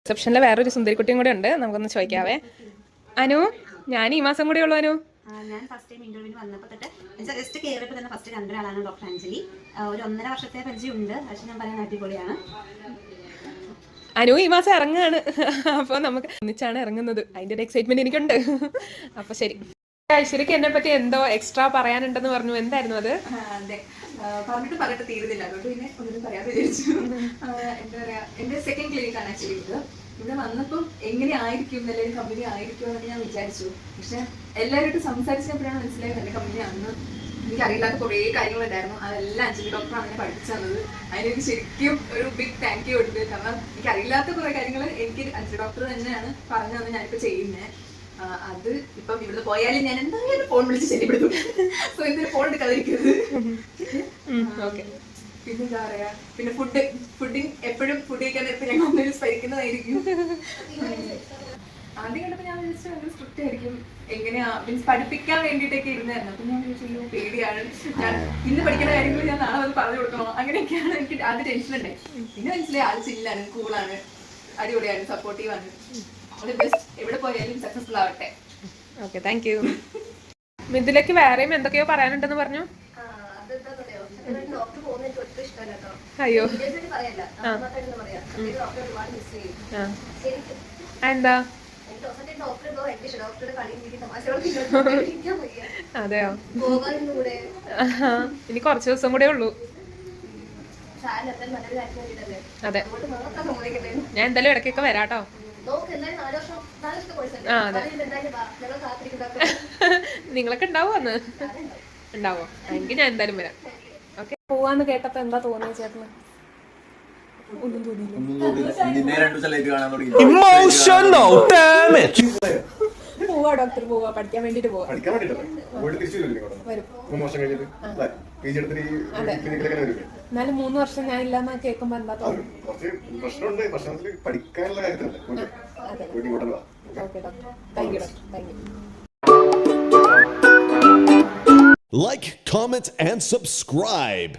റിസപ്ഷനിൽ വേറൊരു സുന്ദരിക്കുട്ടിയും കൂടെ ഉണ്ട്, നമുക്കൊന്ന് ചോദിക്കാവേ. അനു, ഞാൻ ഈ മാസം കൂടെ ഉള്ളൂ. അനു, ഞാൻ ഫസ്റ്റ് ടൈം ഇന്റർവ്യൂവിന് വന്നപ്പോൾ തൊട്ട് ജസ്റ്റ് കയറിയപ്പോൾ തന്നെ ഫസ്റ്റ് കണ്ടൊരാളാണ് ഡോക്ടർ അഞ്ജലി. ഒരു 1.5 വർഷത്തെ പരിചയമുണ്ട്. പക്ഷെ ഞാൻ പറയാൻ അടിപൊളിയാണ്. അനു ഈ മാസം ഇറങ്ങുകയാണ്. അപ്പോൾ നമുക്ക് ഒന്നിച്ചാണ് ഇറങ്ങുന്നത്, അതിൻ്റെ ഒരു എക്സൈറ്റ്മെന്റ് എനിക്കുണ്ട്. അപ്പോൾ ശരി. ഐശ്വര്യക്ക് എന്നെ പറ്റി എന്തോ എക്സ്ട്രാ പറയാനുണ്ടെന്ന് പറഞ്ഞു, എന്തായിരുന്നു അത്? അതെ, പറഞ്ഞിട്ട് തീരുന്നില്ല, അതുകൊണ്ട് പിന്നെ ഒന്നും പറയാതെ വിചാരിച്ചു. എന്താ പറയാ, എന്റെ സെക്കൻഡ് ക്ലിനിക് ആണ് ആക്ച്വലി ഇത്. ഇവിടെ വന്നപ്പം എങ്ങനെ ആയിരിക്കും, നല്ലൊരു കമ്പനി ആയിരിക്കും എന്നൊക്കെ ഞാൻ വിചാരിച്ചു. പക്ഷെ എല്ലാവരും സംസാരിച്ചപ്പോഴാണ് മനസ്സിലായത് നല്ല കമ്പനി ആണെന്ന്. എനിക്ക് അറിയില്ലാത്ത കുറേ കാര്യങ്ങളുണ്ടായിരുന്നു, അതെല്ലാം അഞ്ജലി ഡോക്ടറാണ് എന്നെ പഠിച്ചു തന്നത്. അതിനെനിക്ക് ശരിക്കും ഒരു ബിഗ് താങ്ക് യു ഉണ്ട്. കാരണം എനിക്ക് അറിയില്ലാത്ത കുറെ കാര്യങ്ങൾ എനിക്ക് അഞ്ജലി ഡോക്ടർ തന്നെയാണ് പറഞ്ഞു തന്നെ ഞാനിപ്പോൾ ചെയ്യുന്നത്. അത് ഇപ്പം ഇവിടെ പോയാലും ഞാൻ എന്തായാലും ഫോൺ വിളിച്ച് ശല്യപ്പെടുത്തും. സോ എന്തൊരു ഫോൺ എടുക്കാതിരിക്കരുത്. പിന്നെ എന്താ പറയാ, പിന്നെ ഫുഡിങ് എപ്പോഴും ഫുഡ് കഴിക്കാൻ നേരത്തെ ഞങ്ങൾ ഒന്നൊരു സ്മരിക്കുന്നതായിരിക്കും. ആദ്യം കണ്ടപ്പോൾ ഞാൻ വിചാരിച്ചു ഭയങ്കര സ്ട്രിക്റ്റ് ആയിരിക്കും, എങ്ങനെയാ മീൻസ് പഠിപ്പിക്കാൻ വേണ്ടിയിട്ടൊക്കെ ഇരുന്നായിരുന്നു. അപ്പൊ ഞാൻ വിചാരിച്ചു പേടിയാണ്, ഞാൻ ഇന്ന് പഠിക്കുന്ന കാര്യങ്ങൾ ഞാൻ നാളെ വന്ന് പറഞ്ഞു കൊടുക്കണോ, അങ്ങനെയൊക്കെയാണ് എനിക്ക് ആദ്യം ടെൻഷൻ ഉണ്ടായി. പിന്നെ മനസ്സിലായി ആൾ ചില്ലാണ്, കൂളാണ്, അടിപൊളിയാണ്, സപ്പോർട്ടീവാണ്. എവിടെ പോയാലും സക്സസ്ഫുൾ ആവട്ടെ. Okay, thank you. മിഥിലയ്ക്ക് വേറെയും എന്തൊക്കെയോ പറയാനുണ്ടെന്ന് പറഞ്ഞു. അയ്യോ, എന്താ? അതെയോ, ഇനി കുറച്ച് ദിവസം കൂടെ ഉള്ളൂ. അതെ, ഞാൻ എന്തായാലും ഇടയ്ക്കൊക്കെ വരാട്ടോ. നിങ്ങളൊക്കെ ഉണ്ടാവോ അന്ന്? ഉണ്ടാവോ? എങ്കിൽ ഞാൻ എന്തായാലും വരാം. ഓക്കെ, പോവാന്ന് കേട്ടപ്പോ എന്താ തോന്നിയ ചേട്ടന്? ഒന്നും പോവാ ഡോക്ടർ, പോവാ, പഠിക്കാൻ വേണ്ടിട്ട് പോവാ. എന്നാലും 3 വർഷം ഞാൻ ഇല്ലാന്ന് കേൾക്കുമ്പോ എന്താ തോന്നുന്നു? Okay doctor, thank you doctor, thank you. Like, comment, and subscribe.